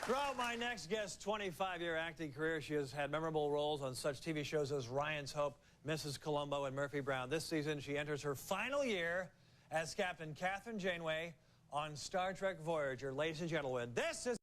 Throughout my next guest's 25-year acting career, she has had memorable roles on such TV shows as Ryan's Hope, Mrs. Columbo, and Murphy Brown. This season, she enters her final year as Captain Catherine Janeway on Star Trek Voyager. Ladies and gentlemen, this is...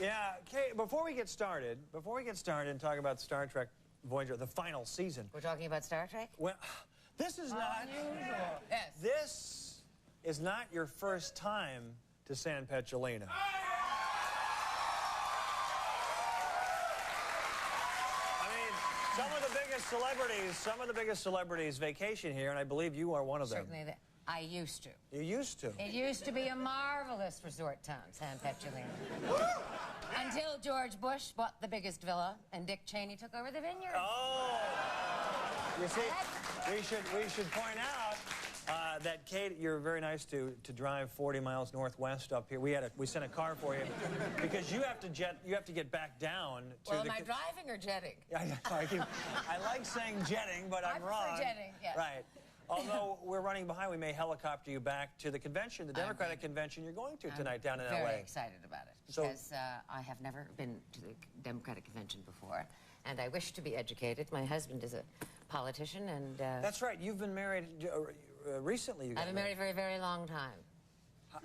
Yeah, Kate, before we get started and talk about Star Trek Voyager, the final season. We're talking about Star Trek? Well, this is not... Unusual. Yes. This is not your first time to San Petrolina. I mean, some of the biggest celebrities vacation here, and I believe you are one of them. Certainly, I used to. You used to? It used to be a marvelous resort town, San Petrolina. Until George Bush bought the biggest villa and Dick Cheney took over the vineyard. Oh! You see, we should point out that Kate, you're very nice to drive 40 miles northwest up here. We sent a car for you because you have to get back down to Well, am I driving or jetting? I like saying jetting, but I'm wrong. I prefer jetting, yes. Right. Although we're running behind, we may helicopter you back to the convention, the Democratic convention you're going to tonight down in LA. I'm very excited about it because I have never been to the Democratic convention before, and I wish to be educated. My husband is a politician, and... That's right. You've been married recently. You got I've been married for a very long time. 13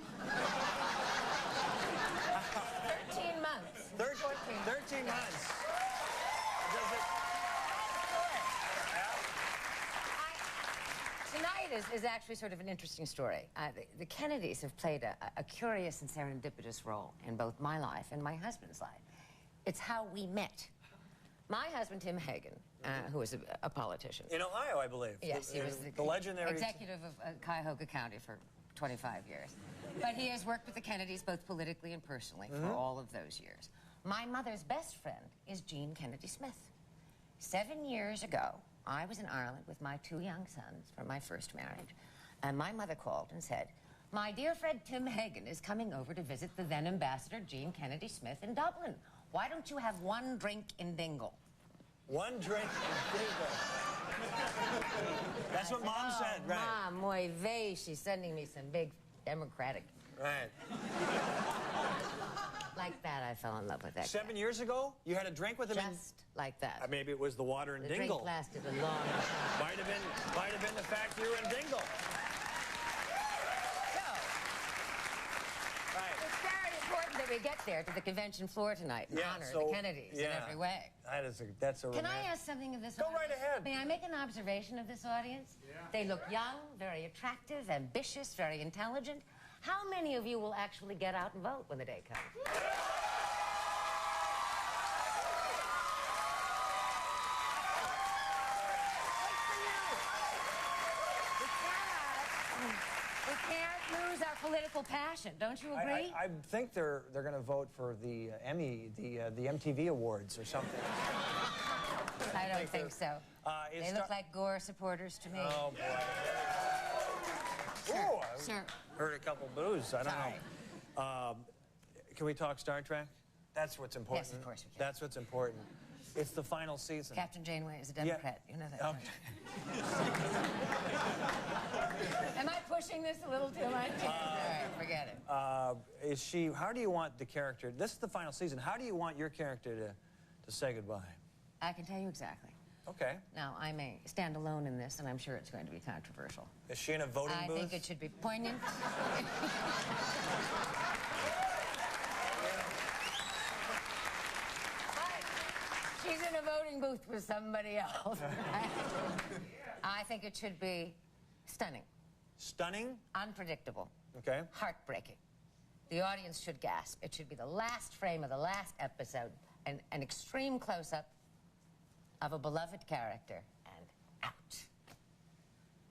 months. 13 months. Tonight is actually sort of an interesting story. The Kennedys have played a curious and serendipitous role in both my life and my husband's life. It's how we met. My husband, Tim Hagen, who was a politician. In Ohio, I believe. Yes, he was the legendary... executive of Cuyahoga County for 25 years. But he has worked with the Kennedys both politically and personally for all of those years. My mother's best friend is Jean Kennedy Smith. 7 years ago, I was in Ireland with my 2 young sons from my first marriage, and my mother called and said, "My dear friend Tim Hagen is coming over to visit the then Ambassador Jean Kennedy Smith in Dublin. Why don't you have one drink in Dingle?" One drink in Dingle. That's what Mom said, right? Mom, muy vey, she's sending me some big Democratic. Right. Like that, I fell in love with that 7 guy. years ago, you had a drink with him. Just like that. Maybe it was the water in the Dingle. Drink lasted a long time. Might have been the fact you were in Dingle. So, right. It's very important that we get there to the convention floor tonight and honor the Kennedys in every way. That's a Can I ask something of this Go audience? right ahead. May I make an observation of this audience? Yeah. They look young, very attractive, ambitious, very intelligent. How many of you will actually get out and vote when the day comes? We can't lose our political passion. Don't you agree? I think they're going to vote for the Emmy, the MTV Awards or something. I don't think so. They look like Gore supporters to me. Oh, boy. Sir, Ooh, sir. Heard a couple boos. I don't Sorry. know. Can we talk Star Trek? That's what's important. Yes, of course we can. That's what's important. It's the final season. Captain Janeway is a Democrat. You know that. Okay. Am I pushing this a little too much? All right, forget it. How do you want the character, this is the final season, how do you want your character to say goodbye? I can tell you exactly. Okay. Now, I may stand alone in this, and I'm sure it's going to be controversial. Is she in a voting booth? I think it should be poignant. She's in a voting booth with somebody else. I think it should be stunning. Stunning? Unpredictable. Okay. Heartbreaking. The audience should gasp. It should be the last frame of the last episode, an extreme close-up of a beloved character, and out.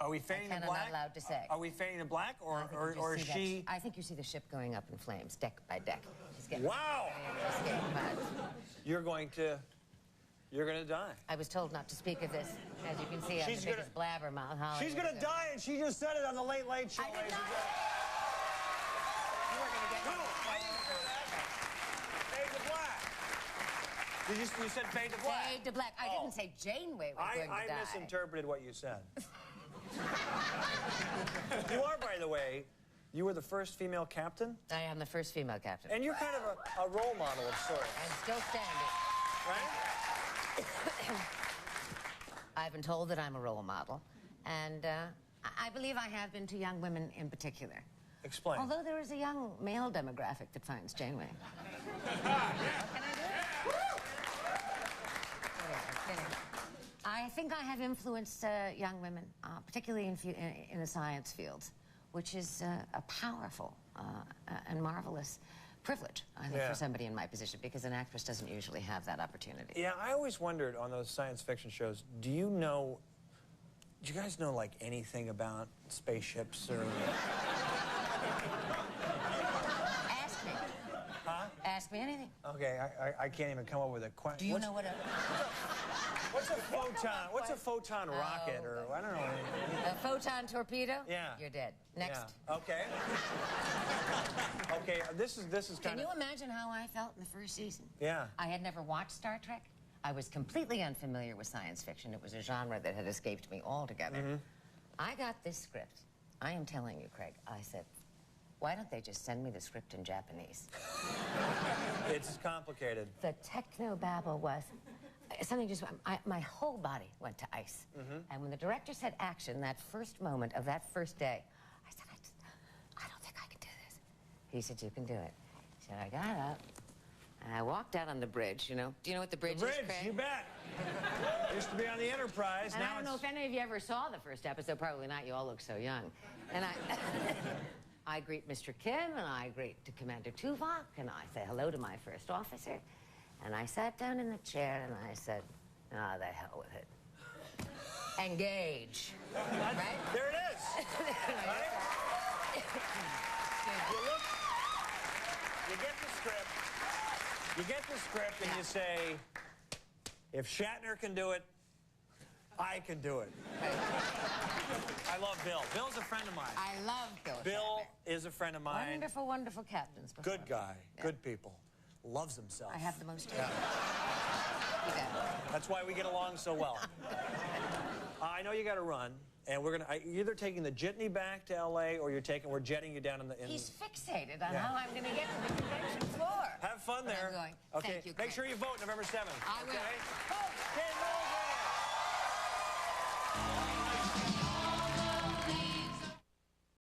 Are we fading to black? I'm not allowed to say. Are we fading to black, or is she? I think you see the ship going up in flames, deck by deck. She's getting Wow! You're going to die. I was told not to speak of this. As you can see, I'm the biggest blabbermouth. She's going to die, and she just said it on the Late Late Show. I did not. You were going to get Fade to black. You said fade to black. Fade to black. I didn't say Janeway was going to die. I misinterpreted what you said. You are, by the way, you were the first female captain? I am the first female captain. And you're kind of a role model of sorts. I'm still standing. Right? I've been told that I'm a role model, and I believe I have been to young women in particular. Explain. Although there is a young male demographic that finds Janeway. What can I do? Kidding. I think I have influenced young women, particularly in the science fields, which is a powerful and marvelous privilege, I think, for somebody in my position, because an actress doesn't usually have that opportunity. Yeah, I always wondered on those science fiction shows, do you guys know, like, anything about spaceships or... Ask me. Huh? Ask me anything. Okay, I can't even come up with a question. Do you know what a... What's a photon? What's a photon rocket, or I don't know. A photon torpedo? Yeah. You're dead. Next. Yeah. Okay. Okay. This is kind of. Can you imagine how I felt in the first season? Yeah. I had never watched Star Trek. I was completely unfamiliar with science fiction. It was a genre that had escaped me altogether. Mm-hmm. I got this script. I am telling you, Craig. I said, why don't they just send me the script in Japanese? It's complicated. The techno-babble was... Something just... my whole body went to ice. Mm-hmm. And when the director said action, that first moment of that first day, I said, I don't think I can do this. He said, you can do it. He said, I got up, and I walked out on the bridge, you know. Do you know what the bridge is, Craig? You bet. Used to be on the Enterprise. And I don't know if any of you ever saw the first episode. Probably not. You all look so young. And I greet Mr. Kim, and I greet Commander Tuvok, and I say hello to my first officer. And I sat down in the chair, and I said, ah, the hell with it. Engage. Right? There it is. Right? You get the script, and you say, if Shatner can do it, I can do it. I love Bill. Bill's a friend of mine. I love Bill. Bill is a friend of mine. Wonderful, wonderful captains. Good guy. Yeah. Good people. Loves himself. I have the most. Yeah. That's why we get along so well. I know you got to run, and we're gonna either taking the jitney back to L.A. or we're jetting you down in the. He's fixated on how I'm going to get to the convention floor. Have fun there. I'm going. Okay. Thank you, Make sure you vote November 7th. I will. Okay? Vote.